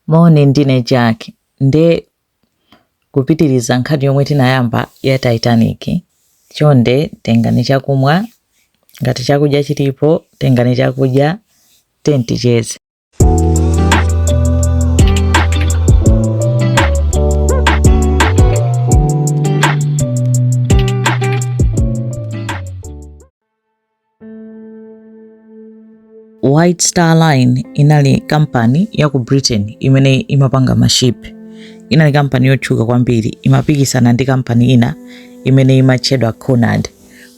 Moni ndine Jack. Nde kupitiriza nkhani yomwe tinayamba ya Titanic. Chonde tengani chakumwa, ngati chakudya chilipo tengani chakudya, ticheze. White Star Line inali kampani ya ku Britain imene imapanga maship. Inali kampani yotchuka kwambiri, imapikisana ndi kampani ina imene imatchedwa Cunard.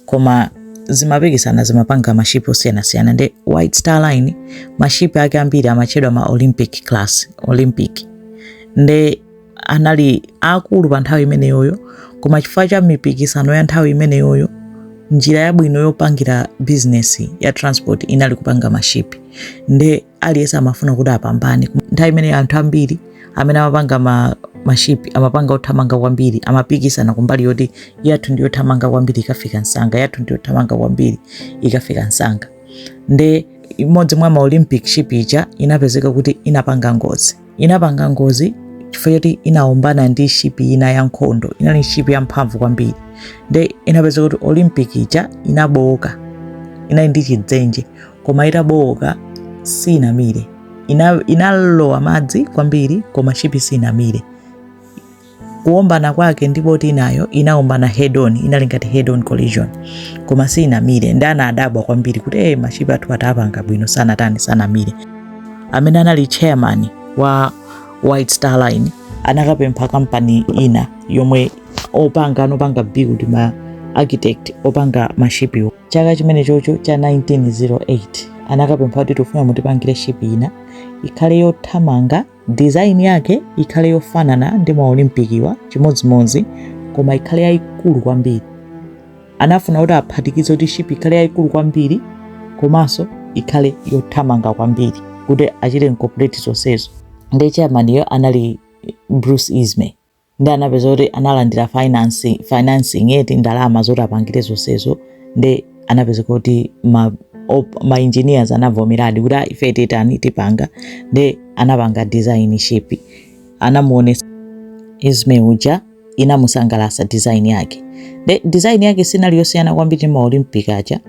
Koma zimapikisana zimapanga maship osiyanasiyana. Ndi White Star Line maship ake ambiri amatchedwa ma Olympic class, Olympic. Ndi anali akulu pa nthawi imeneyoyo, koma chifukwa cha mipikisano ya nthawi imeneyoyo njira yabwino yopangira business ya transport inali kupanga maship. Nde aliyense amafuna kuti apambane. Nthawi imene anthu ambiri amene amapanga maship amapanga othamanga kwambiri, amapikisana kumbali yoti yathu ndiyo thamanga kwambiri ikafika Nsanga, yathu ndiyo thamanga kwambiri ikafika Nsanga. Nde imodzi mwa ma Olympic ship ija inapezeka kuti inapanga ngozi chifukwa choti inaombana ndi ship ina ya nkhondo, inali ship ya mphamvu kwambiri. Nde inapezeka kuti Olympic ija inabowoka, inali ndi chidzenje, koma itabowoka sinamire. Inalowa madzi kwambiri koma ship sinamire. Kuombana kwake ndipo kuti nayo inaombana head on, inali ngati head on collision, koma sinamire. Ndana adabwa kwambiri kuti maship athu atapanga bwino sanamire. Amene anali chairman wa White Star Line anakapempha kampani ina yomwe opanga build ma architect opanga mashipiwo. Chaka chimene chocho cha 1908 anakapempha kuti tufuna mutipangire ship ina ikhale yothamanga, design yake ikhale yofanana ndi ma Olympic chimodzimodzi, koma ikhale yayikulu kwambiri. Anafuna kuti aphatikize kuti ship ikhale yayikulu kwambiri komanso ikhale yothamanga kwambiri kuti achite incorporate zonsezo. Ndi chairman yo anali Bruce Ismay. Ndi anapeza kuti analandira financing yeti ndalama zoti apangire zonsezo. Ndi anapeza kuti ma engineers anavomeradi kuti ife titani tipanga. Ndi anapanga design ship. Anamuonesa Ismay uja, inamusangalasa design yake. Ndi design yake sinali yosiyana kwambiri ma Olympic aja,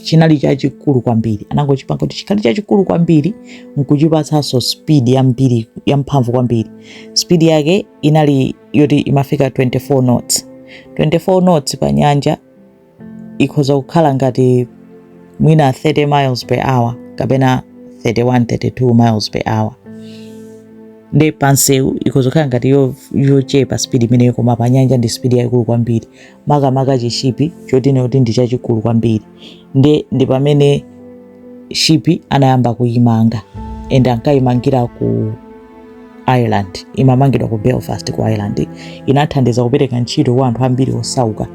chinali chachikulu kwambiri. Anangochipanga kuti chikhali chachikulu kwambiri nkuchipatsanso speed yambiri ya mphamvu kwambiri. Speed yake inali yoti imafika 24 knots. 24 knots pa nyanja ikhoza kukhala ngati mwina 30 miles per hour kapena 32 miles per hour. Ndi pansewu ikhoza kukhala ngati yochepa speed imeneyo, koma pa nyanja ndi speed yayikulu kwambiri. Makamaka chishipi chotine kuti ndi chachikulu kwambiri. Ndi pamene shipi anayamba kuyimanga, ende ankayimangira ku Ireland, imamangidwa ku Belfast ku Ireland. Inathandiza kupereka ntchito kwa anthu ambiri osauka.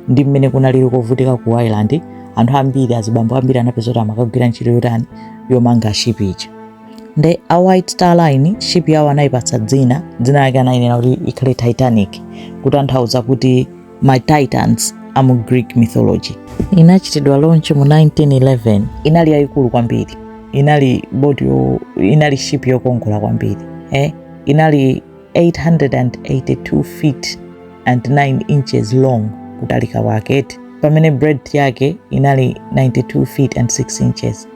Ndi mmene kunali kovutika ku Ireland, anthu ambiri, azibambo ambiri anapeza kuti amakagwira ntchito yotani yomanga shipi ija. Ndi a White Star Line ship yawo anayipatsa dzina yake anayinena kuti ikhale Titanic, kutanthauza kuti my Titans amu Greek mythology. Inachitidwa launch mu 1911. Inali yayikulu kwambiri, inali ship yokongola kwambiri. Inali 882 feet and 9 inches long kutalika kwake, pamene breadth yake inali 92 feet and 6 inches.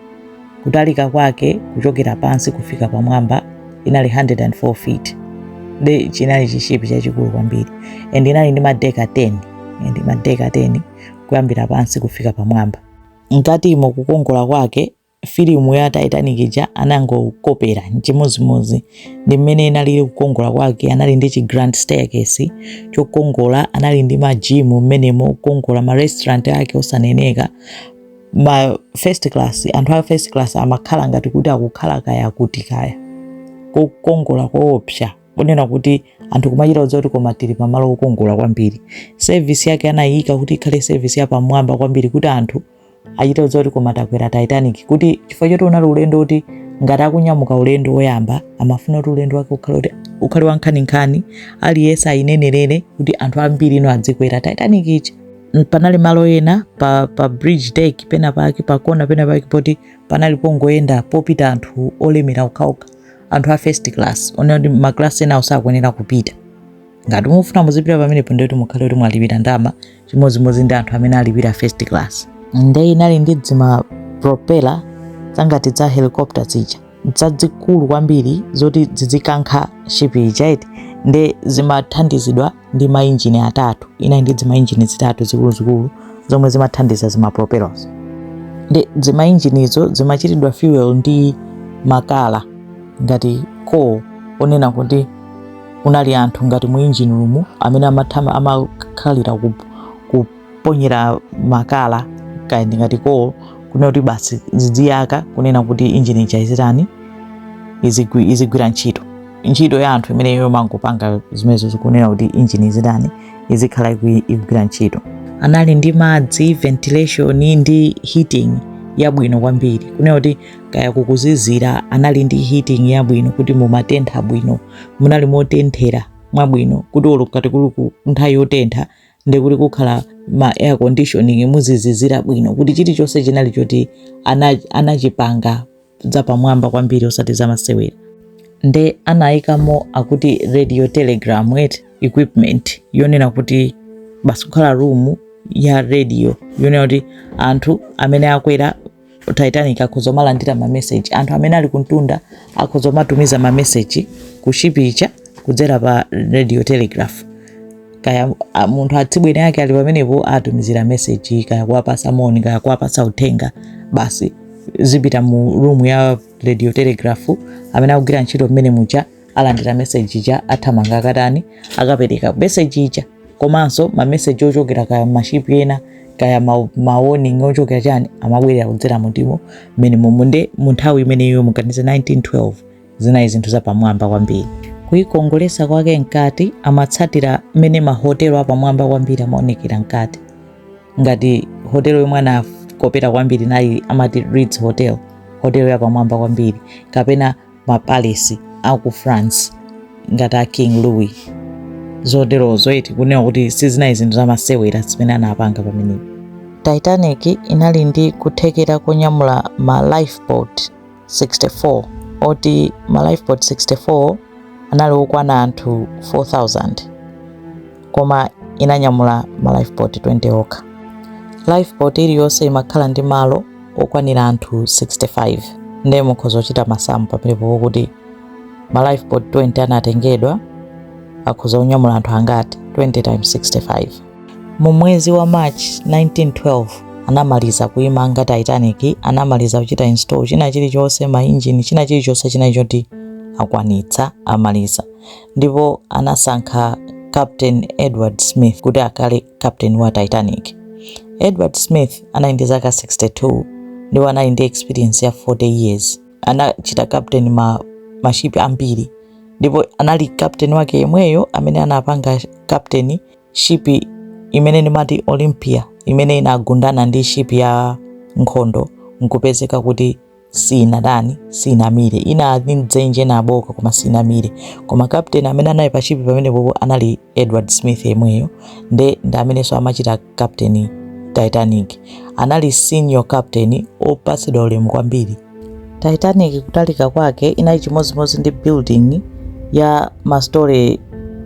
Kutalika kwake kuchokera pansi kufika pamwamba inali 104 feet. Ndi chinali chishipi chachikulu kwambiri. And inali ndi madeka 10 kuyambira pansi kufika pamwamba. Ngati imo kukongola kwake, filimu ya Titanic ija anangokopera chimodzimodzi ndi mmene inali kukongola kwake. Anali ndi chi grand staircase chokongola, anali ndi ma gym mmenemo kukongola, ma restaurant yake osaneneka. Ma first class, anthu a first class amakhala ngati kuti akukhala kaya kuti kaya kukongola koopsa, kunena kuti anthu kumachita kuti koma tili pamalo okongola kwambiri. Service yake anayika kuti ikhale service ya pamwamba kwambiri, kuti anthu achita kuti koma takwera Titanic, kuti chifukwa choti unali ulendo kuti ngati akunyamuka ulendo woyamba amafuna kuti ulendo wake ukhale wankhaninkhani, aliyense ayinenerere kuti anthu ambiri ino adzikwera Titanic ija. Panali malo ena pa bridge deck pena pake, pa kona pena pake poti panali pongoyenda popita anthu olemera ukauka. anthu a first class onena kuti ma class ena osakwanira kupita. Ngati mufuna muzipita pamenepo ndiye kuti mukhale kuti mwalipira ndalama chimodzimodzi ndi anthu amene alipira first class. Nde inali ndi zima propeller zangati za helicopter zija zazikulu kwambiri zoti zizikankha ship ija nde zimathandizidwa ndi mainjini atatu. Ina ndi zimainjini zitatu zikuluzikulu zomwe zimathandiza zima propellers. Nde zimainjinizo zimachitidwa fuel ndi makala ngati coal onena kuti unali anthu ngati mu engine room amene amakhalira kuponyera makala kaindi ngati coal kunena kuti basi ziziyaka kunena kuti engine ija izigwira ntchito ya anthu imene yomangopanga zimenezo zikunena kuti engine izikhala igwira ntchito. Anali ndi madzi, ventilation ndi heating yabwino kwambiri kunena kuti kaya kukuzizira anali ndi heating yabwino kuti mumatentha bwino, munali motenthera mwabwino kuti olukati kuli nthawi yotentha ndi kuti kukhala ma air conditioning muzizizira bwino kuti chilichonse chinali choti anachipanga zapamwamba kwambiri osati zamasewera. Nde anayikamo akuti radio telegram equipment yonena kuti basi kukhala room ya radio yonena kuti anthu amene akwera Titanic akhozomalandira ma message, anthu amene ali kuntunda akhozomatumiza ma message ku ship icha kudzera pa radio telegraph. Kaya munthu atsibwene yake ali pamenepo atumizira message kaya kuwapasa moni kaya kuwapasa uthenga basi zipita mu room ya radio telegraph amene akugwira ntchito mmene mucha alandira message ija athamanga katani akapereka message ija. Komanso ma message ochokera kaya maship ena kaya ma warning ochokera chani amabwerera kudzera mutimo mmene mumunde munthawi imeneyo muganiza 1912 zinayi zinthu zapamwamba kwambiri. Kuikongolesa kwake nkati amatsatira mmene mahotelo apamwamba kwambiri amaonekera nkati ngati hotelo yomwe anakopera kwambiri nayi amati Ritz Hotel, hotelo yapamwamba kwambiri, kapena ma palace aku France ngati a King Louis. Zoterozo kunena kuti sizinayi zinthu zamasewera zimene anapanga pamenepo. Titanic inali ndi kuthekera konyamula ma lifeboat 64 oti ma lifeboat 64 anali okwana anthu 4000 koma inanyamula ma lifeboat 20 okha. Lifeboat iliyonse imakhala ndi malo okwanira anthu 65 ndiye mukhoza kuchita masamu pamenepo kuti ma lifeboat 20 anatengedwa akhoza kunyamula anthu angati 20 times 65. Mu mwezi wa March 1912 anamaliza kuimanga Titanic, anamaliza kuchita install china chilichonse ma engine china chilichonse chinayi choti akwanitsa amaliza, ndipo anasankha Captain Edward Smith kuti akale captain wa Titanic. Edward Smith anali ndi zaka 62 ndipo anali ndi experience ya 40 years. Anachita captain maship ambiri ndipo anali captain wake yemweyo amene anapanga captain ship imene nimati Olympia imene inagundana ndi ship ya nkhondo nkupezeka kuti sinamire, inali mdzenje na boka koma sinamire, koma captain amene anali pa ship pamenepo anali Edward Smith yemweyo ndi amenenso amachita captain Titanic. Anali senior captain opatsidwa ulemu kwambiri. Titanic kutalika kwake inali chimodzimodzi ndi building ya mastori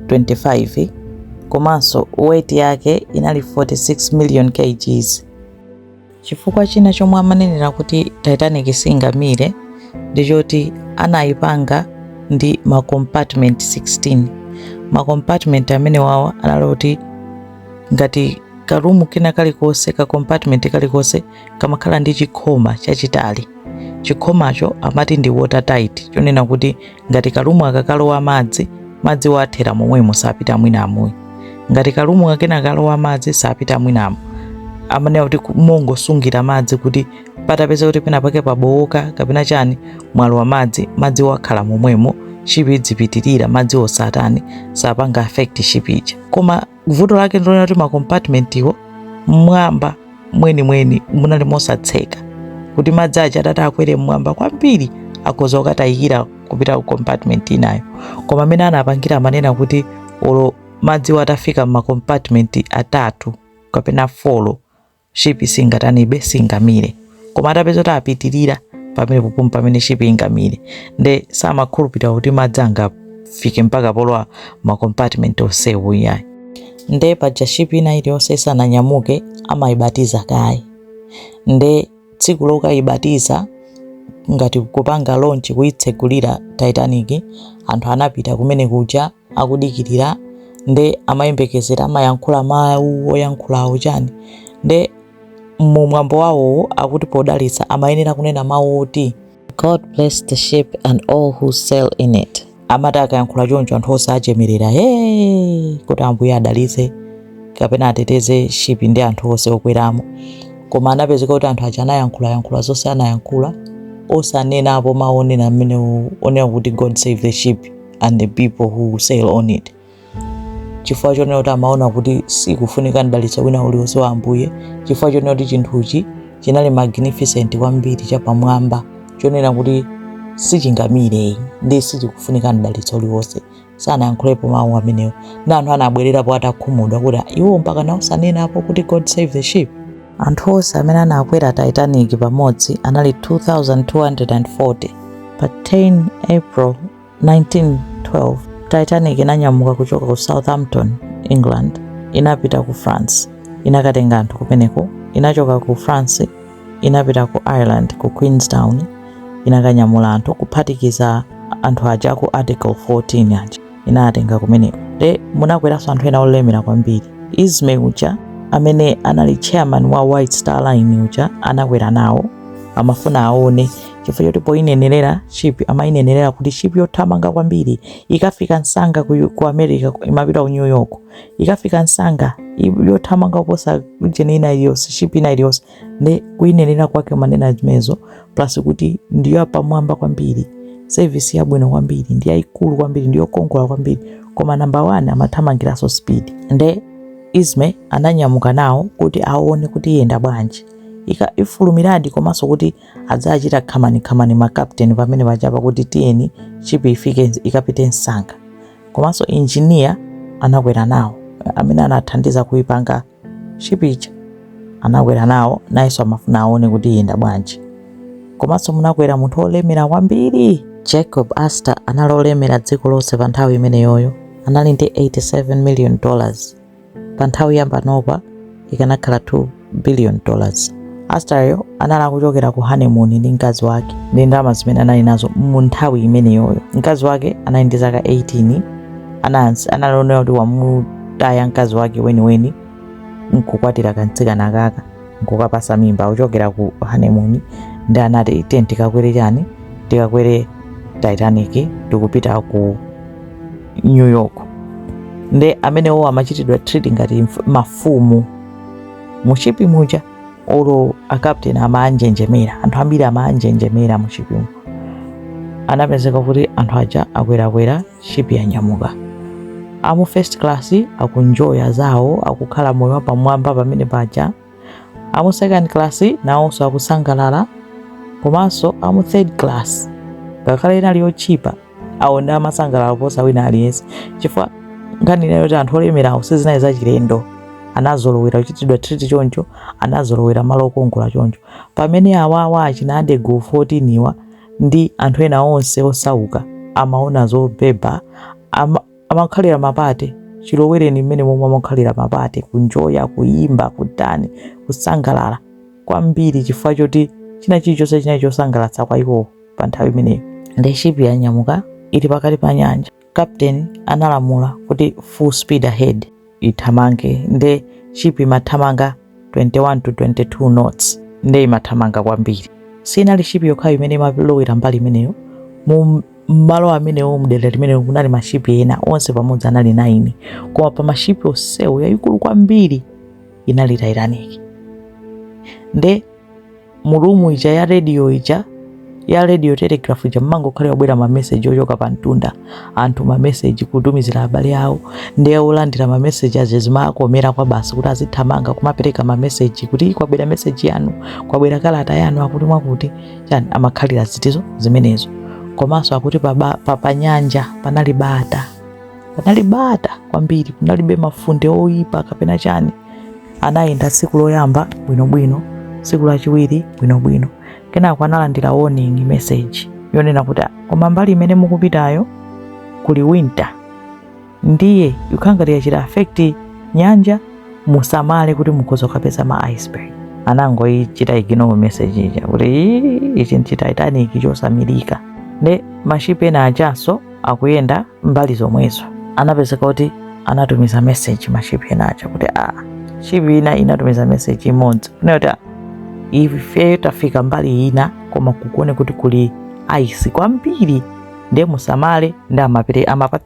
25 komanso weight yake inali 46 million kgs. Chifukwa china chomwe amanenera kuti Titanic singamire ndichoti anayipanga ndi ma compartment 16. Ma compartment amene wawa analoti ngati karumu kena kalikonse ka compartment kalikonse kamakhala ndi chikhoma chachitali. Chikhomacho amati ndi watertight, chonena kuti ngati karumu akakalowa madzi wathera momwemo sapita mwinamo. Ngati karumu kakena kalowa madzi sapita mwinamo. Amanena kuti mongosungira madzi kuti patapeza kuti pena pake pabowoka kapena chani mwalo wa madzi wakhala momwemo shipi dzipitirira madzi osatani sapanga affect shipi ija. Koma vuto lake ndilona kuti ma compartment iwo mwamba mweni munali mosatseka kuti madzi aja atata akwere mwamba kwambiri akhoza kukatayikira kupita ku compartment inayo. Koma amene anapangira amanena kuti olo madzi watafika ma compartment atatu kapena 4 shipi singatanibe singamire. Koma atapeza kuti apitirira pamene popuma pamene shipi ingamire nde samakhulupirira kuti madzi angafike mpaka polowa ma compartment onsewu yayi. Nde paja shipi ina iliyonse isananyamuke amayibatiza kaye, nde tsiku lokayibatiza ngati kupanga launch kuyitsegulira Titanic, anthu anapita kumene kuja akudikirira nde amayembekezera amayankhula mawu oyankhulawo chani, nde mwambo wawo akuti podalitsa amayenera kunena mawu oti God bless the ship and all who sail in it. Amati akayankhula choncho anthu onse achemerera kuti Ambuye adalitse kapena ateteze shipi ndi anthu onse okweramo. Koma anapezeka kuti anthu aja anayankhula zonse anayankhula osanenapo mawu onena amene onena kuti God save the ship and the people who sail on it. Chifukwa chonena kuti amaona kuti sikufunika mdalitso wina uliwonse wa Ambuye, chifukwa chonena kuti chinthuchi chinali magnificent kwambiri chapamwamba chonena kuti sichingamire ndi sichikufunika mdalitso uliwonse, sanayankhulepo mawu amenewo. Na anthu anabwererapo atakhumudwa kuti iwo mpaka nawo sanenapo kuti God save the ship. Anthu onse amene anakwera Titanic pamodzi anali 2,240. Pa 10 April 1912 Titanic inanyamuka kuchoka ku Southampton, England, inapita ku France. Inakatenga anthu kumeneko, inachoka ku France, inapita ku Ireland, ku Queenstown, inakanyamula anthu kuphatikiza anthu aja ku Article 14 aja, inatenga kumeneko. De munakweraso anthu ena olemera kwambiri. Ismay uja amene anali chairman wa White Star Line uja anakwera nawo, amafuna aone chifukwa choti poinenerera ship amayinenerera kuti ship yothamanga kwambiri ikafika Nsanga ku America imapita ku New York, ikafika Nsanga yothamanga kuposa jeni ina iliyonse, ship ina iliyonse, nde kuinenerera kwake manena zimezo plus kuti ndiyo pamwamba kwambiri, service yabwino kwambiri, ndiyo ikulu kwambiri, ndiyo kongola kwambiri, koma number 1 amathamangiranso speed. Nde Ismay ananyamuka nawo kuti aone kuti yenda bwanji, ifulumiradi komanso kuti adzachita khamani ma captain pamene pachapa kuti tiyeni ship ifike ikapite Nsanga. Komanso engineer anakwera nawo amene anathandiza kuipanga ship ija, anakwera nawo nayenso amafuna aone kuti yenda bwanji. Komanso munakwera munthu olemera kwambiri. Jacob Astor analolemera dziko lonse pa nthawi imeneyoyo, anali ndi $87 million. Pa nthawi yambanopa ikanakhala $2 billion. Astoryo anali kuchokera ku honeymoon ndi mkazi wake ndi ndalama zimene anali nazo mu nthawi imeneyoyo. Mkazi wake anali ndi zaka 18, analonera kuti wamutaya mkazi wake weniweni nkukwatira kantsikana kaka nkukapasa mimba kuchokera ku honeymoon, ndi anati tikakwere chani, tikakwere Titanic tikupita ku New York. Nde amenewo amachitidwa treat ngati mafumu mu ship muja, olo a captain amanjenjemera, anthu ambiri amanjenjemera mu ship. Anapezeka kuti anthu aja akwera ship yanyamuka, amu first class akunjoya zawo, akukhala moyo pamwamba pamene paja, amu second class nawonso akusangalala, komanso amu third class ngakhale inali yochipa awo ndi amasangalala kuposa wina aliyense, chifukwa ngani nayo kuti anthu olemerawo sizinali zachilendo, anazolowera kuchitidwa treat choncho, anazolowera malo okongola choncho. Pamene awawa achinade go 14 iwa ndi anthu ena onse osauka amaona zobeba, amakhalira mapate chilowereni mmene momwe amakhalira mapate, kunjoya, kuyimba, kutani, kusangalala kwambiri chifukwa choti china chilichonse chinali chosangalatsa kwa iwo pa nthawi imeneyo. Ndi ship yanyamuka ili pakati pa nyanja. Captain analamula kuti full speed ahead ithamange, nde ship imathamanga 21 to 22 knots, nde imathamanga kwambiri. Sinali ship yokhayo imene imalowera mbali imeneyo, mu malo amenewo mdera limeneyo kunali mashipi ena onse pamodzi anali 9, koma pa mashipi onsewo yayikulu kwambiri inali Titanic. Nde mulumu ija ya radio ija ya radio telegraph ija mmangokhalira bwera ma message ochoka pa mtunda, anthu ma message kutumizira abale awo, ndi olandira ma message azimakomera kwa basi kuti azithamanga kumapereka ma message kuti kwabwera message yanu, kwabwera kalata yanu akuti mwakuti chani, amakhalira zitizo zimenezo. Komanso akuti pa nyanja panali bata kwambiri, kunalibe mafunde oyipa kapena chani. Anayenda tsiku loyamba bwinobwino, tsiku lachiwiri bwinobwino, kenako analandira warning message yonena kuti koma mbali imene mukupitayo kuli winter, ndiye yukhangati yachita affect nyanja, musamale kuti mukhoza kupeza ma iceberg. Anangoyichita ignore message ija kuti ichi ndi Titanic chosamirika. Nde mashipi ena ajanso akuyenda mbali zomwezo. Anapezeka kuti anatumiza message mashipi ena aja kuti shipi ina inatumiza message imodzi kuti ife tafika mbali ina koma kukuone kuti kuli ice kwambiri, nde musamale. Nde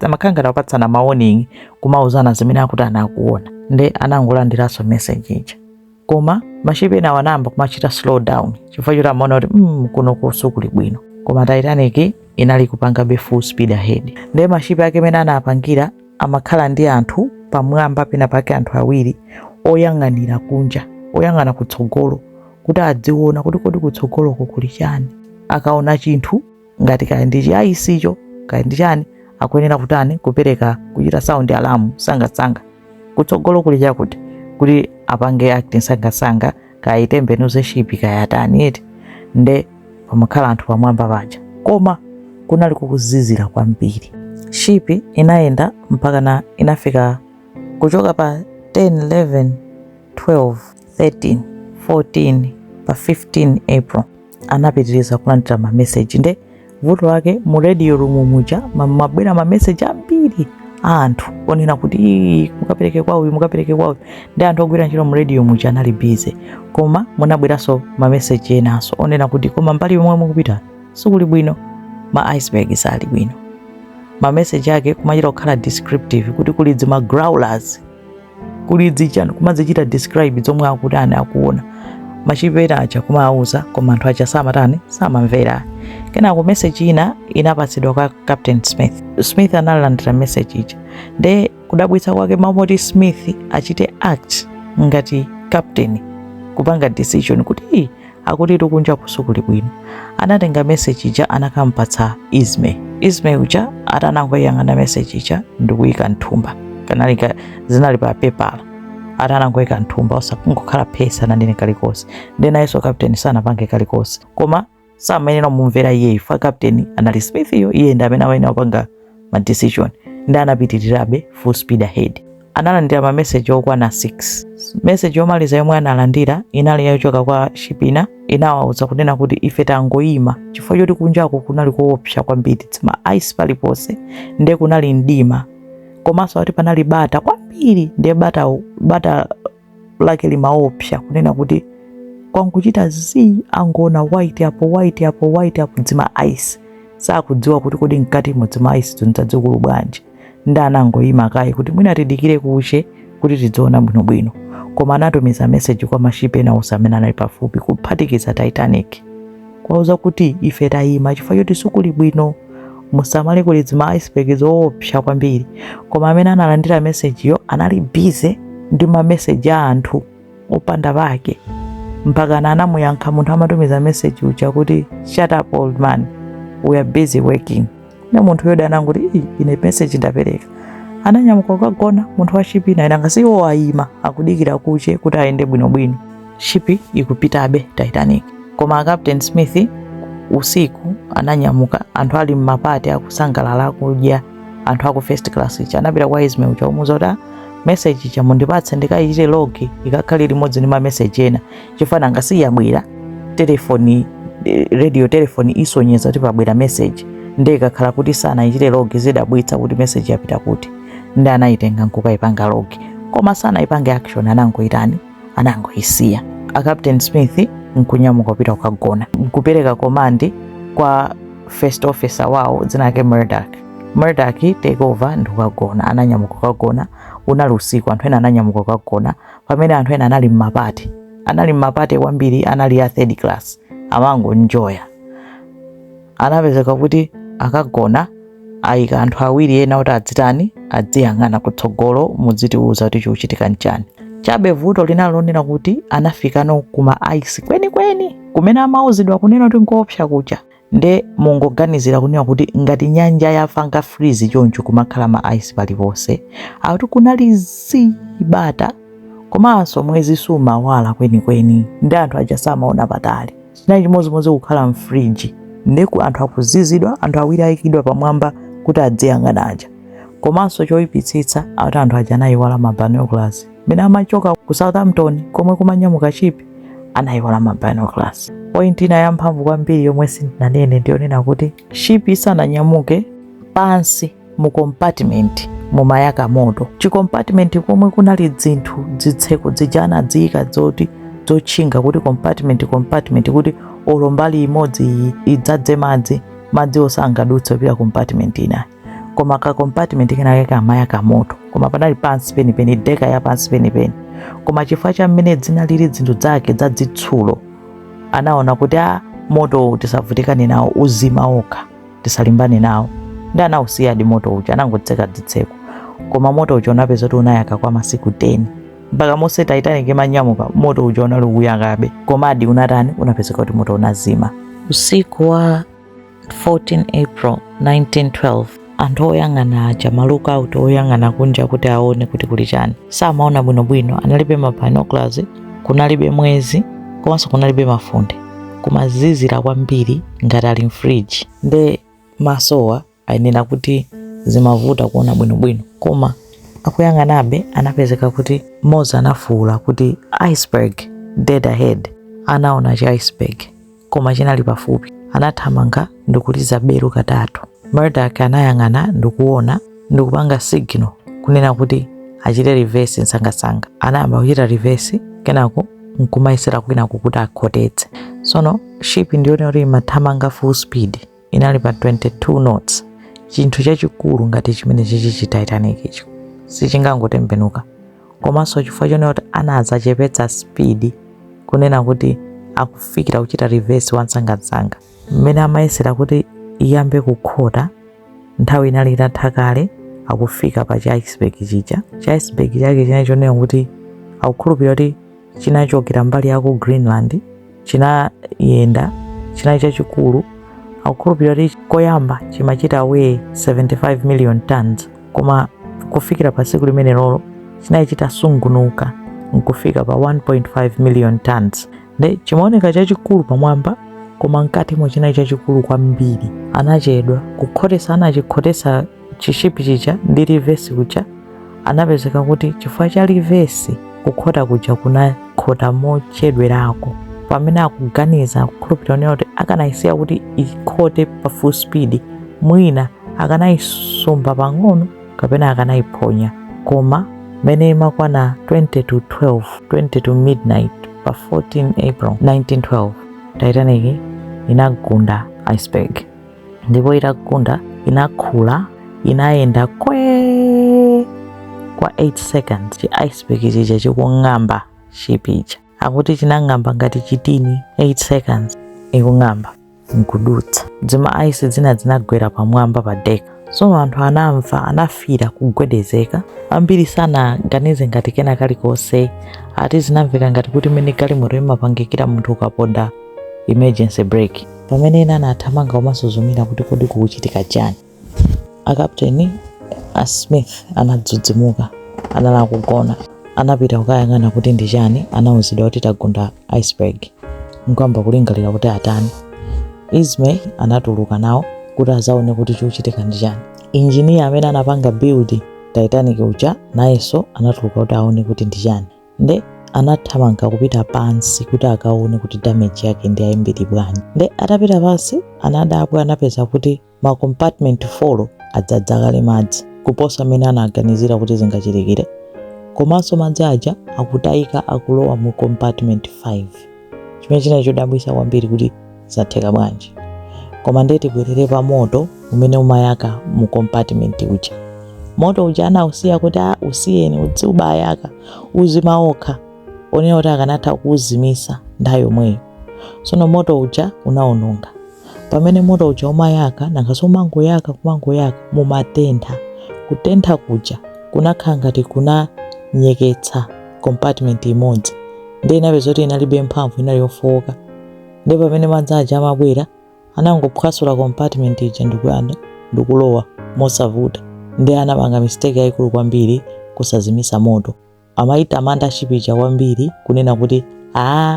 amakhangati apatsana ma warning kumauzana zimene akuti anakuona. Nde anangolandiranso message ija, koma mashipi ena wanamba kumachita slow down chifukwa choti amaona kuti kuno kusukuli bwino, koma Titanic inali kupangabe full speed ahead. Nde mashipi ake mene anapangira amakhala ndi anthu pamwamba, pena pake anthu awiri oyang'anira kunja, oyang'ana kutsogolo kuti adziona kuti kodi kutsogoloko kuli chani. Akaona chinthu ngati kaya ndi chaisicho kaya ndi chani, akuyenera kutani kupereka kuchita sound alarm sanga kutsogolo kuli chakuti, kuti apange acting sanga kaya itembenuze shipi kaya atani eti. Nde pamakhala anthu pamwamba paja, koma kunali kukuzizira kwambiri. Shipi inaenda mpaka inafika kuchoka pa 10, 11, 12, 13, 14 pa 15 April anapitiriza kulandira ma message. Nde vuto wake mu radio room muja mabwera ma message ambiri anthu onena kuti mukapereke kwawo. Nde anthu ogwira ntchito mu radio muja anali busy, koma munabweranso ma message enaso onena kuti koma mbali yomwe mukupita sikuli bwino, ma iceberg sali bwino. Ma message yake kumachita kukhala descriptive kuti kuli ma growlers, kuli dzichano kumazichita describe zomwe akuti akuona. Mashipi ena aja kumauza koma anthu aja samamvera. Kenako message ina inapatsidwa kwa Captain Smith analandira message ija. Nde kudabwitsa kwake mamoti Smith achite act ngati captain kupanga decision kuti akuti kunja kusukuli bwino. Anatenga message ija anakampatsa Isme uja atanangoyang'ana message ija ndikuyika nthumba, kanalika zinali pa paper, atanangoyika nthumba osakungokhala pesa nandine kalikosi. Nde nayenso captain sanapange kalikosi, koma samayenera mumvera iye fa captain anali Smith iye ndi amene amayenera kupanga ma decision. Nde anapitirirabe full speed ahead. Analandira ma message okwana 6. Message yomaliza yomwe analandira inali yochoka kwa shipina, inawauza kunena kuti ife tangoyima chifukwa choti kunjako kunali kuopsa kwambiri, ma ice palipose. Nde kunali mdima, komanso ati panali bata kwambiri. Nde bata lake limaopsa kunena kuti kwanguchita angona white apo dzima ice, sakudziwa kuti kodi mkati mudzima ice tundzadzukulu bwanji. Nde anangoyima kaye kuti mwina tidikire kuche kuti tidziona bwinobwino, koma anatumiza message kwa mashipi ena osamene anali pafupi kuphatikiza Titanic kwauza kuti ife tayima chifukwa choti sikuli bwino, musamale kuli dzima iceberg zoopsa kwambiri. Koma amene analandira message yo anali busy ndi ma message a anthu opanda pake, mpaka anamuyankha munthu amatumiza message uja kuti shut up old man, we are busy working. Na munthu yoda ananguti ine message ndapereka. Ananyamuka kukagona munthu wa shipi na inanga siwo ayima akudikira kuche kuti aende bwinobwino. Shipi ikupitabe Titanic. Koma Captain Smith usiku ananyamuka, anthu ali mmapati akusangalala kudya, anthu aku first class ichi anapita kwa Isme uja umuza kuti message ichi mundipatse ndikayichite log ikakhalira limodzi ndi ma message ena chifana ngasiyabwera telefoni radio telefoni isonyeza kuti pabwera message. Nde ikakhala kuti sana ichite log zidabwitsa kuti message yapita kuti. Nde anayitenga nkukayipanga log, koma sana ipange action anangoisiya. A Captain Smith nkunyamuka kupita kukagona, nkupereka command kwa first officer wao dzina lake Murdoch take over ndikukagona. Ananyamuka kukagona, unali usiku, anthu ena ananyamuka kukagona pamene anthu ena anali mmapati kwambiri, anali ya third class amango enjoya. Anapezeka kuti akagona ayika anthu awiri ena kuti adzitani adziyang'ana kutsogolo mudzitiuza kuti chikuchitika nchani. Chabe vuto linalonena kuti anafika no kuma ice kweni kumene amauzidwa kunena kuti nkopsa kucha. Nde mungoganizira kunena kuti ngati nyanja yafanga freeze choncho kumakhala ma ice palipose, akuti kunali zibata komanso mwezi sumawala kweni. Ndi anthu aja samaona patali, chinali chimodzimodzi kukhala mfriji ndiku anthu akuzizidwa, anthu awiri ayikidwa pamwamba kuti adziyang'ana aja. Komanso choyipitsitsa ati anthu aja anayiwala ma binoculars. Mene amachoka ku Southampton komwe kumanyamuka ship anayiwala ma binoculars. Point ina yamphamvu kwambiri yomwe sindinanene ndiyonena kuti ship isananyamuke pansi mu compartment mumayaka moto. Chi compartment komwe kunali dzinthu zitseko zijana dziyika zoti zotchinga kuti compartment kuti olo mbali imodzi idzadze madzi osangadutse kupita compartment ina. Koma ka compartment kenake kamayaka moto, koma panali pansi penipeni, deka ya pansi penipeni. Koma chifukwa cha mmene dzina lili zinthu zake zadzitsulo anaona kuti moto tisavutikane nawo, uzima okha tisalimbane nawo, ndi anawusiyadi moto uja, anangotseka dzitseko. Koma moto uja unapeza kuti unayaka kwa masiku 10 mpaka mose Titanic imanyamuka moto uja unali kuyakabe, komadi unatani unapezeka kuti moto unazima. Usiku wa 14 April 1912 anthu oyang'ana aja malookout oyang'ana kunja kuti aone kuti kuli chani samaona bwinobwino. Analibe ma binoculars, kunalibe mwezi, komanso kunalibe mafunde, kumazizira kwambiri ngati ali mfriji. Nde masowa ayenera kuti zimavuta kuona bwinobwino, koma akuyang'anabe anapezeka kuti Moza anafuwula kuti iceberg dead ahead. Anaona cha iceberg koma chinali pafupi, anathamanga ndikuliza beru katatu. Murdoch anayang'ana ndikuona ndikupanga signal kunena kuti achite reverse nsangasanga. Anayamba kuchita reverse kenako nkumayisira kwinako kuti akhotetse. Sono ship ndiyone kuti imathamanga full speed, inali pa 22 knots. Chinthu chachikulu ngati chimene chichi Titanic icho sichingangotembenuka. Komanso chifukwa chone kuti anazachepetsa speed kunena kuti akufikira kuchita reverse wansangasanga. Mmene amayesera kuti iyambe kukhota nthawi inali itatha kale akufika pa iceberg chicha. Iceberg chake chinali chonena kuti akukhulupirira kuti chinachokera mbali ya ku Greenland, chinayenda, chinali chachikulu. Akukhulupirira kuti koyamba chimachita weigh 75 million tons, koma kufikira pa siku limene lolo chinali chitasungunuka nkufika pa 1.5 million tons. Nde chimaoneka chachikulu pamwamba, koma mkatimo chinali chachikulu kwambiri. Anachedwa kukhotesa, anachikhotesa chishipi chicha ndi reverse kucha. Anapezeka kuti chifukwa cha reverse kukhota kucha kunakhota mochedwerako. Pamene akuganiza kukhulupirira kuti akanayisiya kuti ikhote pa full speed, mwina akanayisumba pang'ono kapena akanayiphonya. Koma mene imakwana 20 to midnight pa 14 April 1912 Titanic inagunda iceberg. Ndipo itagunda inakhula, inayenda kwa 8 seconds. Chi iceberg chicha chikung'amba ship icha. Akuti chinang'amba ngati chitini 8 seconds ikung'amba nkudutsa. Dzima ice zina zinagwera pamwamba pa deka. So anthu anamva, anafira kugwedezeka. Ambiri sana ganize ngati kena kalikonse, ati zinamveka ngati kuti mene galimoto imapangikira munthu ukaponda emergency brake. Pamene ena anathamanga komasuzumira kuti kodi kukuchitika chani. Akapteni Smith anadzudzimuka, anala kugona, anapita kukayang'ana kuti ndi chani. Anawuzidwa kuti tagunda iceberg, nkuyamba kulingalira kuti atani. Ismay anatuluka nawo kuti azaone kuti chikuchitika ndi chani. Engineer amene anapanga build Titanic uja nayenso anatuluka kuti aone kuti ndi chani. Nde anathamanga kupita pansi kuti akaone kuti damage yake ndi ayimbiri bwanji. Nde atapita pansi anadabwa, anapeza kuti ma compartment 4 adzadza kale madzi kuposa amene anaganizira kuti zingachitikire. Komanso madzi aja akutayika akulowa mu compartment 5, chimene chinali chodabwisa kwambiri kuti zatheka bwanji. Koma ndeti bwerere pa moto umene umayaka mu compartment uja. Moto uja anawusiya kuti usiyeni udziubayaka uzima okha, onena kuti akanatha kuuzimisa nthawi yomweyo. Sono moto uja unaononga. Pamene moto uja umayaka nangaso umangoyaka mumatentha. Kutentha kuja kunakhala ngati kunanyeketsa compartment imodzi. Ndi inapeza kuti inalibe mphamvu, inali yofowoka. Ndi pamene madzi aja amabwera anangophwasula compartment ija ndikulowa mosavuta. Ndi anapanga mistake yayikulu kwambiri kusazimisa moto. Amayitamanda ship ija kwambiri kunena kuti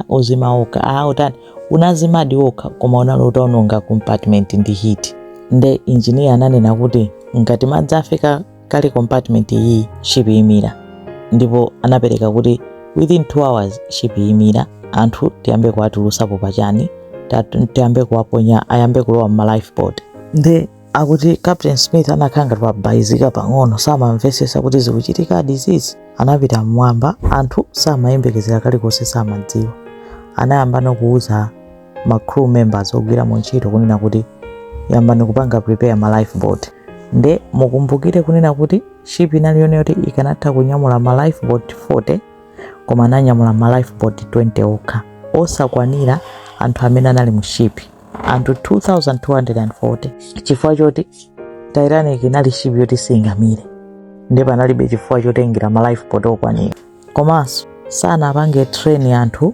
uzima okha, utani unazimadi okha koma unalota unonga compartment ndi heat. Nde engineer ananena kuti ngati madzi afika kali compartment iyi ship imira, ndipo anapereka kuti within 2 hours ship imira, anthu tiyambe kuwatulusapo pachani, tiyambe kuwaponya ayambe kulowa ma lifeboat. Nde akuti Captain Smith anakhanga pabayizika pang'ono samamvesesa kuti zikuchitika disease. Anapita mmwamba, anthu samayembekezera kalikonse samadziwa. Anayamba nokuuza ma crew members ogwira ntchito kunena kuti yambani kupanga prepare ma lifeboat. Nde mukumbukire kunena kuti ship inali yone yoti ikanatha kunyamula ma lifeboat 40 koma ananyamula ma lifeboat 20 okha, osakwanira anthu amene anali mu ship, anthu 2240. Chifukwa choti Titanic inali ship yoti singamire, nde panalibe chifukwa chotengera ma lifeboat okwanira. Komanso sanapange train anthu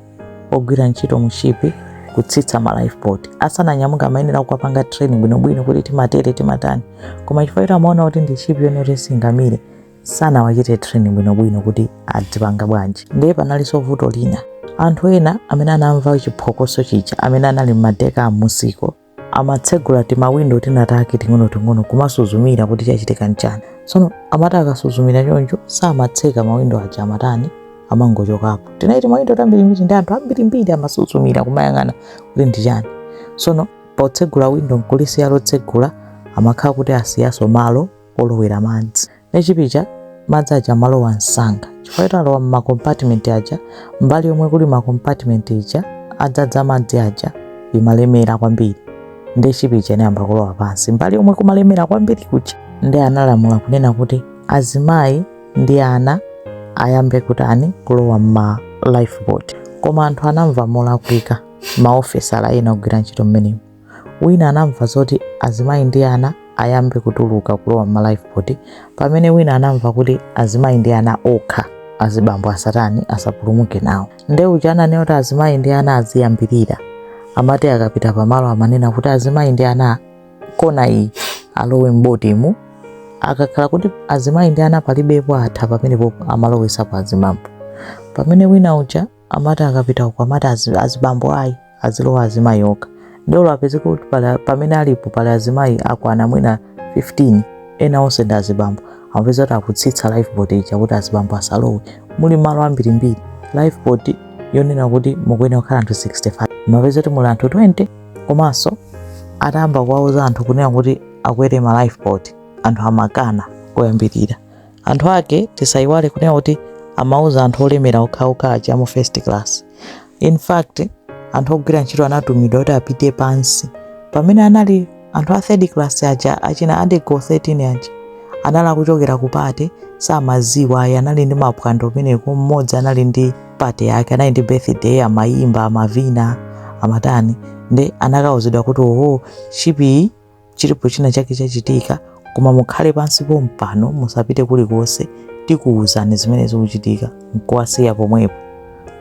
ogwira ntchito mu ship kutsitsa ma lifeboat. Asananyamuka amayenera kukapanga training bwinobwino kuti timatere timatani, koma chifukwa choti amaona kuti ndi ship yone yoti singamire sanawachite training bwinobwino kuti adzipanga bwanji. Ndiye panalinso vuto lina, anthu ena amene anamva chiphokoso chija amene anali m'madeka amusiko amatsegula timawindo tinatake ting'ono kumasuzumira kuti chachitika nchani. Tsono amati akasuzumira choncho samatseka mawindo aja amatani amangochokapo. Tinaiti mawindo tambirimbiri ndi anthu ambirimbiri amasuzumira kumayang'ana kuti ndi chani. Tsono potsegula windo mkulisi yalotsegula amakhala kuti asiyaso malo olowera madzi. Nechipicha madzi aja malowa msanga, chifukwa alowa ma compartment aja, mbali yomwe kuli ma compartment ija adzadza madzi aja imalemera kwambiri. Nde chipicha inayamba kulowa pansi mbali yomwe kumalemera kwambiri kucha. Nde analamula kunena kuti azimayi ndi ana ayambe kutani kulowa ma lifeboat. Koma anthu anamva molakwika, maofesala ena ogwira ntchito mmenemu. Wina anamva zoti azimayi ndi ana ayambe kutuluka kulowa ma lifeboat, pamene wina anamva kuti azimayi ndi ana okha azibambo asatani asapulumuke nawo. Nde uja ananena kuti azimayi ndi ana aziyambirira, amati akapita pamalo amanena kuti azimayi ndi ana kona iyi alowe m'botimu, akakhala kuti azimayi ndi ana palibepo atha pamenepo amalowesa pa azimambo. Pamene wina uja amati akapita uko amati azibambo ayi azilowa azimayi okha. Ndolo apezeka kuti pamene alipo pali azimayi akwana mwina 15, ena onse ndi azibambo. Amapeza kuti akutsitsa lifeboat ija kuti azibambo asalowe. Muli malo ambirimbiri, lifeboat yonena kuti mukwene kukhala anthu 65, mapeza kuti muli anthu 20. Komanso atamba kuwauza anthu kunena kuti akwere ma lifeboat, anthu amakana koyambirira. Anthu ake tisayiwale kunena kuti amauza anthu olemera okhaokha aja mu first class. In fact anthu ogwira ntchito anatumidwa kuti apite pansi. Pamene anali anthu a third class aja achina adego 13 aja anali kuchokera kupate samaziwa ayi, anali ndi mapwando meneko. Mmodzi anali ndi pate yake, anali ndi birthday, amayimba, amavina, amatani. Nde anakauzidwa kuti oho shipi chilipo china chake chachitika, koma mukhale pansi pompano musapite kulikonse, tikuwuzani zimene zikuchitika. Nkuwasiya pomwepo,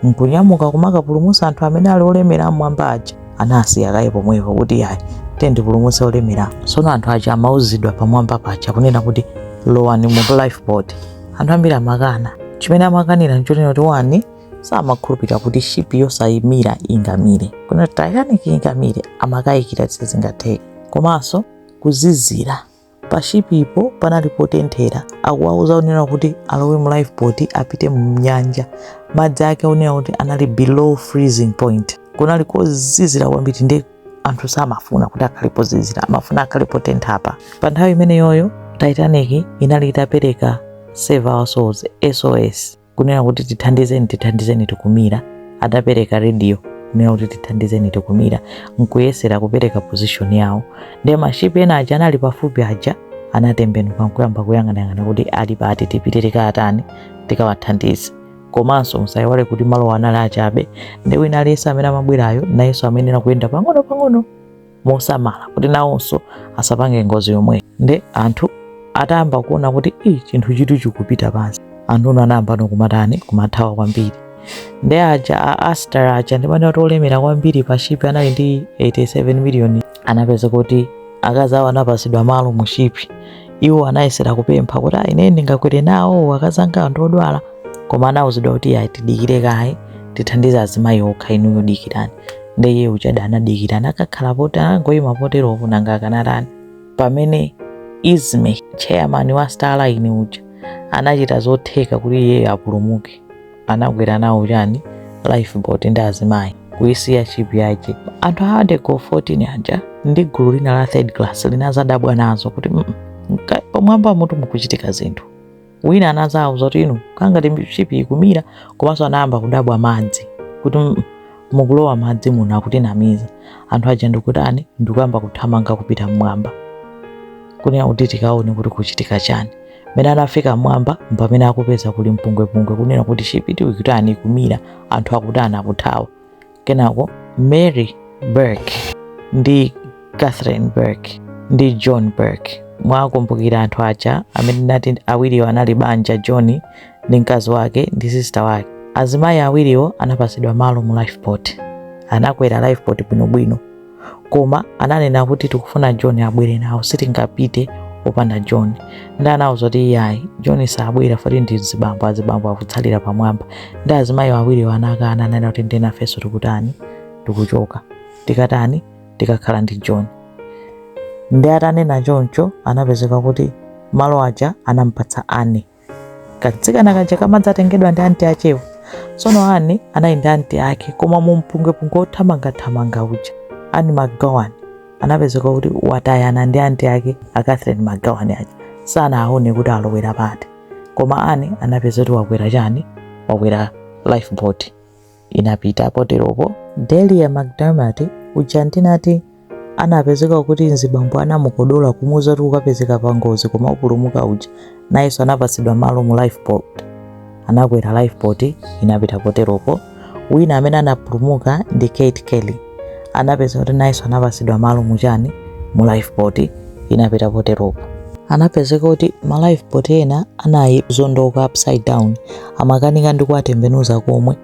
nkunyamuka kumakapulumutsa anthu amene ali olemera mmwamba aja. Anasiya kaye pomwepo kuti yayi tendipulumutse olemera. Tsono anthu aja amauzidwa pamwamba paja kunena kuti lowani mu lifeboat. Anthu ambiri amakana. Chimene amakanira nchonena kuti wani samakhulupirira kuti ship yosayimira ingamire. Kuna Titanic ingamire amakayikira tizingatheke. Komanso kuzizira pa ship ipo panali potenthera, akuwauza unena kuti alowe mu lifeboat apite mu nyanja. Madzi ake unena kuti anali below freezing point, kunali kozizira kwambiri. Ndi anthu samafuna kuti akhalepo zizira, amafuna akhalepo tentha apa. Pa nthawi imene yoyo Titanic inali itapereka save our souls, SOS, kunena kuti tithandizeni tikumira. Adapereka radio kunena kuti tithandizeni tikumira, nkuyesera kupereka position yawo. Ndi mashipi ena aja anali pafupi aja anatembenuka nkuyamba kuyang'anayang'ana kuti ali pati tipite tikatani tikawathandize. Komanso musayiwale kuti malo anali achabe. Ndi wina aliyense amene amabwerayo nayenso amenera kuyenda pang'ono mosamala kuti nawonso asapange ngozi yomwe. Ndi anthu atayamba kuona kuti chinthu chitu chikupita pansi, anthu anayamba nokumatani kumathawa kwambiri. Ndi aja a Astor aja ndi mane olemera kwambiri pa shipi anali ndi 87 million. Anapeza kuti akazi awo anapasidwa malo mu shipi. Iwo anayesera kupempha kuti ine ndingakwere nawo akazanga anthu odwala, koma anawuzidwa kuti tidikire kaye tithandize azimayi okha, inuyo dikirani. ndeye uchada anadikira nakakhala poti anangoyima poteropo nanga akanatani. Pamene Izme chairman wa Starline uja anachita zotheka kuti iye apulumuke, anakwera nawo chani lifeboat ndi azimayi kuyisiya ship yache. Anthu adeko 14 aja ndi gulu lina la third class linazadabwa nazo kuti pamwamba mutu mukuchitika zinthu. Wina anazawo zoti inu kangati ship ikumira, komanso anayamba kudabwa madzi kuti mukulowa madzi muno akutinamiza. Anthu aja ndikutani ndikuyamba kuthamanga kupita mmwamba kunena kuti tikaone kuti kuchitika chani. Mene anafika mmwamba mpamene akupeza kuli mpungwepungwe kunena kuti ship ikutani ikumira, anthu akutana akuthawa. Kenako Mary Burke ndi Catherine Burke ndi John Burke, mwakumbukira anthu aja amene nati awiriwo anali banja, John ndi mkazi wake ndi sister wake. Azimayi awiriwo anapasidwa malo mu lifeboat, anakwera lifeboat bwinobwino, koma ananena kuti tikufuna John abwere nawo, sitingapite opanda John. Ndi anawo zoti iyayi John sabwera foti ndi azibambo akutsalira pamwamba. Ndi azimayi awiriwo anakana, ananena kuti ndena feso tikutani tikuchoka, tikatani tikakhala ndi John. Ndi atanena choncho anapezeka kuti malo aja anampatsa Anne, katsikana kaja kamadzatengedwa ndi anti achewo. Sono Anne anali ndi anti ake, koma mumpungwepungwe othamangathamanga uja Anne McGowan anapezeka kuti watayana ndi anti ake Catherine McGowan aja, sana aone kuti alowera pati. Koma Anne anapeza kuti wakwera chani, wakwera lifeboat inapita poteropo. Delia McDermott uja ndinati anapezeka kuti mzibambo anamukodola kumuza kuti ukapezeka pangozi, koma upulumuka uja nayenso anapasidwa malo mu lifeboat, anakwera lifeboat inapita poteropo. Wina amene anapulumuka ndi Kate Kelly, anapeza kuti nayenso anapasidwa malo muchani mu lifeboat inapita poteropo. Anapezeka kuti ma lifeboat ena anayizondoka upside down, amakanika ndi kuwatembenuza komwe.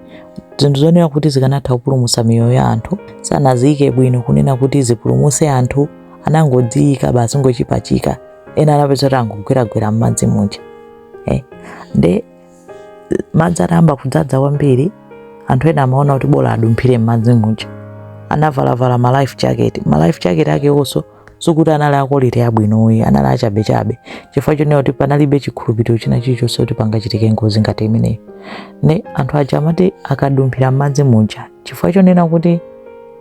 Zinthu zonena kuti zikanatha kupulumutsa miyoyo ya anthu sanaziyike bwino kunena kuti zipulumutse anthu, anangodziyika basi ngochipachika. Ena anapeza kuti angogweragwera m'madzi muja. Nde madzi atayamba kudzadza kwambiri, anthu ena amaona kuti bola adumphire m'madzi muja, anavalavala ma life jacket ake onso sukuti anali akolite yabwinoyi, anali achabechabe, chifukwa chonena kuti panalibe chikhulupiriro china chilichonse kuti pangachitike ngozi ngati imeneyo. Ne anthu aja amati akadumphira m'madzi muja, chifukwa chonena kuti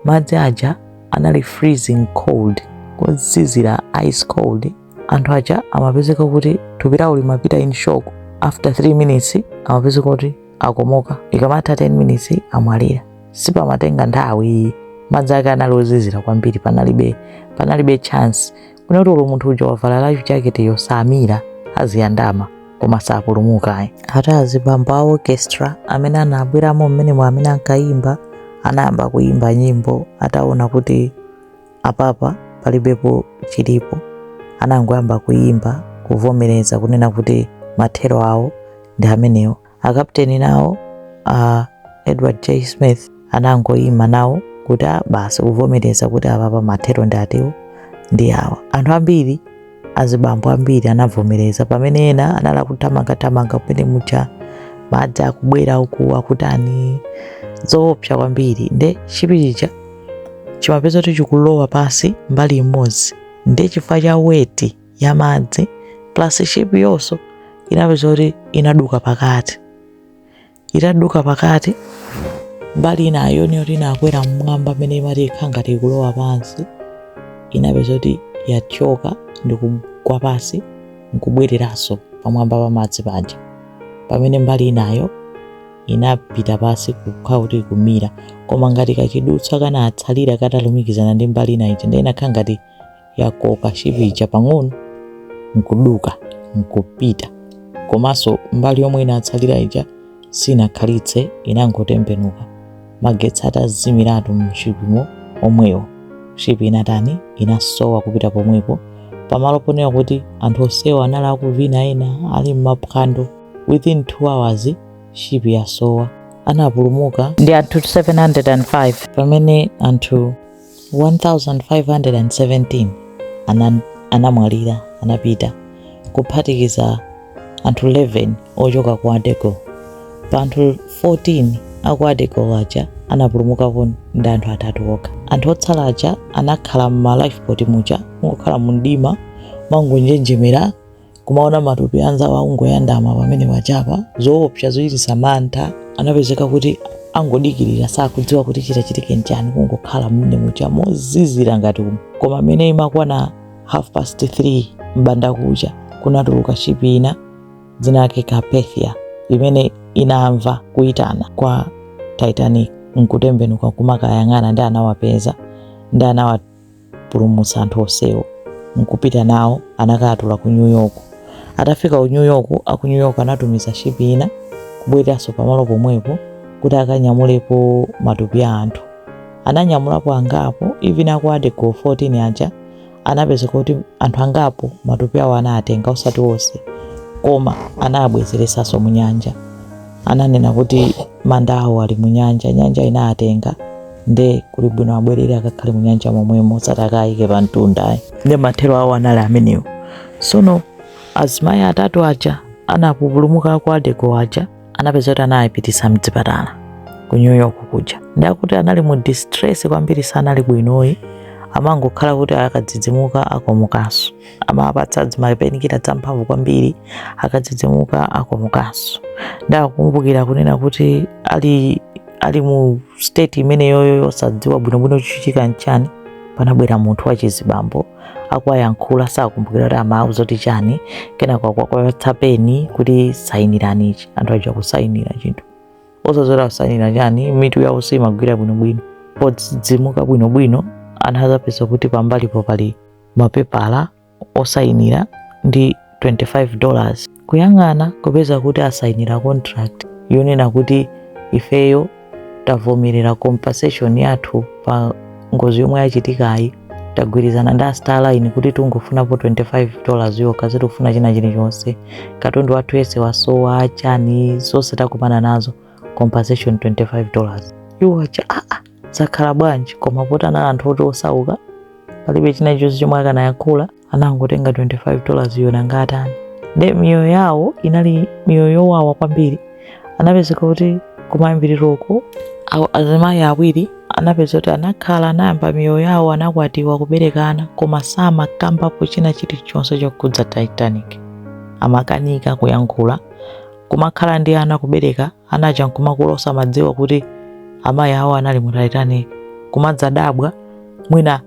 madzi aja anali freezing cold, kuzizira ice cold. Anthu aja amapezeka kuti thupi lawo limapita in shock. After 3 minutes amapezeka kuti akomoka, ikamatha 10 minutes amwalira. Sipamatenga nthawi, madzi ake anali ozizira kwambiri, panalibe chance kuna kuti munthu uja wavala life jacket yosamira aziyandama koma sapulumuka. Ati azibambo a orchestra amene anabweramo mmene amene ankayimba anayamba kuyimba nyimbo, ataona kuti apapa palibepo chilipo, anangoyamba kuyimba kuvomereza kunena kuti mathero awo ndi amenewo. Akapteni nawo Edward J. Smith anangoyima nawo kuti basi kuvomereza kuti apapa mathero ndi atewo ndi awa. Anthu ambiri, azibambo ambiri anavomereza, pamene ena anala kuthamanga pene mucha madzi akubwera uku akutani zoopsa kwambiri. Nde chipiricha chimapeza kuti chikulowa pasi mbali imodzi, nde chifukwa cha weti ya madzi plus ship yonso inapeza kuti inaduka pakati. Itaduka pakati mbali inayo yoti inakwera mmwamba amene imati ikhangati ikulowa pansi, inapeza kuti yachoka ndi kugwa pasi nkubwereranso pamwamba pa madzi paja, pamene mbali inayo inapita pasi kukhala kuti ikumira. Koma ngati kachidutsa kana atsalira katalumikizana ndi mbali inayi, nde inakhala ngati yakoka shipija pang'ono nkuduka nkupita, komanso mbali yomwe inatsalira ija sinakhalitse, inangotembenuka. Magetsi atazimiratu mshipimo omwewo, shipi inatani inasowa kupita pomwepo, pamalo ponena kuti anthu onsewo anali akuvina, ena ali m'maphwando. Within 2 hours shipi yasowa, anapulumuka ndi anthu 705, pamene anthu 1517 anamwalira, anapita, kuphatikiza anthu 11 ochoka ku Adeko. Pa anthu 14 aku Adeko aja anapulumukako ndi anthu 3 okha. Anthu otsala aja anakhala mma lifeboat muja, mungokhala mu mdima mangonjenjemera kumaona matupi anzawo akungoyandama pamene wachapa, zoopsa zochititsa mantha. Anapezeka kuti angodikirira sakudziwa kuti chitachitike nchani, kungokhala mmene muja mozizira ngati koma amene imakwana 3:30 mbanda kucha kunatuluka ship ina dzina lake Carpathia imene inamva kuitana kwa Titanic nkutembenuka kumakayang'ana ndi anawapeza ndi anawapulumutsa anthu onsewo nkupita nawo anakatula ku New York. Atafika ku New York, aku New York anatumiza ship ina kubwereranso pamalo pomwepo kuti akanyamulepo matupi a anthu. Ananyamulapo angapo, even akwade ku 14 aja anapezeka kuti anthu angapo matupi awo anatenga osati onse, koma anabwezeresanso mu nyanja. Ananena kuti manda awo ali mu nyanja, nyanja inatenga nde kuli bwino abwerere akakhale mu nyanja momwemo osati akayike pa mtunda. Ndi mathero awo anali amenewo. Sono azimayi 3 aja anapulumuka kwa Adego aja anapeza kuti anayipitisa mdzipatala ku New York kuja. Ndakuti anali mu distress kwambiri sana ali bwinoyi, amangokhala kuti akadzidzimuka akomukanso. Amapatsa azimayi penikira zamphamvu kwambiri, akadzidzimuka akomukanso. Ndakumbukira kunena kuti ali mu state imene yoyo osadziwa bwinobwino chichitika nchani, panabwera munthu wachizibambo akuwayankhula sakumbukira kuti amauza kuti chani, kenako akwapatsa peni kuti sayinirani ichi. Anthu aja kusayinira chinthu osazora kusayinira chani, mitu yawo simagwira bwinobwino. Podzidzimuka bwinobwino anazapeza kuti pambalipo pali mapepala osayinira ndi $25. Kuyang'ana kupeza kuti asayinira contract yonena kuti ifeyo tavomerera compensation yathu pa ngozi yomwe yachitikayi, tagwirizana ndi Starline kuti tungofunapo $25 yokha, zitufuna china chilichonse, katundu wathu yese wasowa chani zonse takumana nazo, compensation $25. Iwo acha zakhala bwanji, koma potana anthu oti osauka palibe china chonse chomwe akanayankhula, anangotenga $25 yona ngatani. Nde miyoyo yawo inali miyoyo yowawa kwambiri. Anapezeka kuti kumayambiriroko azimayi awiri anapeza kuti anakhala anayamba miyoyo yawo anakwatiwa kuberekana, koma samakambapo china chilichonse chokudza Titanic. Amakanika kuyankhula, kumakhala ndi ana kubereka, anacha nkumakulosa madziwa kuti amayi awo anali mu Titanic. Kumadzadabwa mwina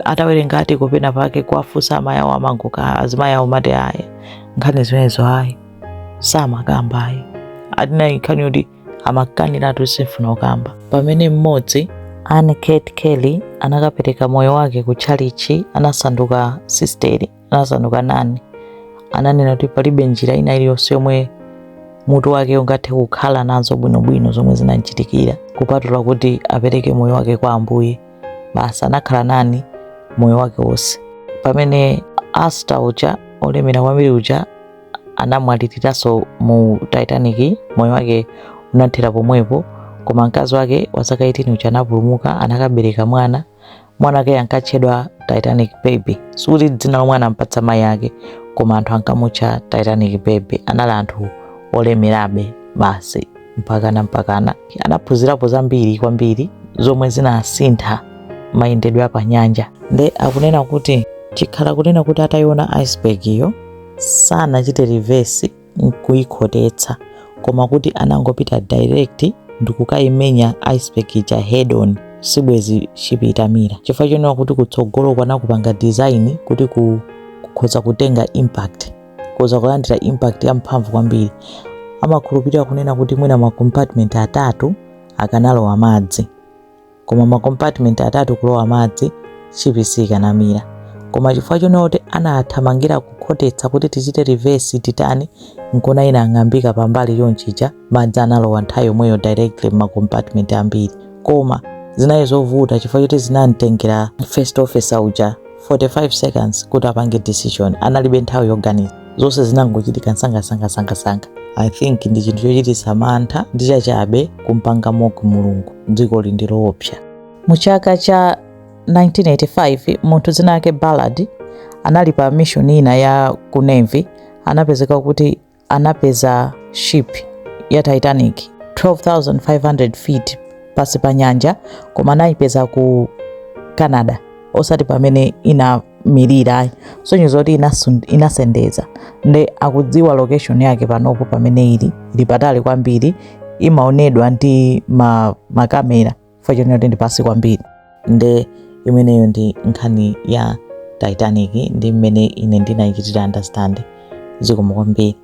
atawerenga ati kupena pake kuwafunsa amayi awo amangoka, azimayi awo mati aya nkhani zimenezo ayi samakamba ayi, adina nkhani yoti amakanira tusifuna ukamba. Pamene mmodzi Anne Kate Kelly anakapereka moyo wake ku chalichi, anasanduka sisteri, anasanduka nani, ananena kuti palibe njira ina iliyonse yomwe mutu wake ungathe kukhala nazo bwinobwino zomwe zinamchitikira kupatula kuti apereke moyo wake kwa Ambuye. Basi anakhala nani moyo wake wonse. Pamene Asta uja olemera kwambiri uja anamwaliriranso mu Titanic, moyo wake unathera pomwepo, koma mkazi wake wa zaka 18 uja anapulumuka, anakabereka mwana wake ankatchedwa Titanic Baby. Sikuti dzina lomwe anampatsa mayi yake, koma anthu ankamutcha Titanic Baby. Anali anthu olemerabe basi mpakana. Anaphunzirapo zambiri kwambiri zomwe zinasintha mayendedwe apa nyanja. Nde akunena kuti chikhala kunena kuti atayiona iceberg iyo sanachite reverse nkuyikhotetsa, koma kuti anangopita direct ndikukayimenya iceberg ija head on, sibwezi chipitamira. Chifukwa chonena kuti kutsogolo kwanakupanga design kuti kukhoza kutenga impact, kuza kulandira impact ya mphamvu kwambiri. Amakhulupirira kunena kuti mwina ma compartment 3 akanalowa madzi, koma ma compartment 3 kulowa madzi chipisika namira. Koma chifukwa chonena kuti anathamangira kukhotetsa kuti tichite reverse titani, nkona ina ang'ambika pambali yonchicha, madzi analowa nthawi yomweyo directly ma compartment ambiri. Koma zinayi zovuta chifukwa choti zinamtengera first officer uja 45 seconds kuti apange decision, analibe nthawi yoganiza, zonse zinangochitika sanga. I think ndi chinthu chochititsa mantha ndi chachabe kumpanga mogo Mulungu, dziko lindi loopsa. Mu chaka cha 1985 munthu dzina lake Ballard anali pa mission ina ya ku Navy, anapezeka kuti anapeza ship ya Titanic 12,500 feet pasi pa nyanja koma anayipeza ku Canada osati pamene inamirira sonyezo kuti inasendeza nde akudziwa location yake panopo pamene ili patali kwambiri, imaonedwa ndi makamera fachoni kuti ndi pasi kwambiri. Nde imeneyo ndi nkhani ya Titanic ndi mmene ine ndinayikitira understand zikomo kwambiri.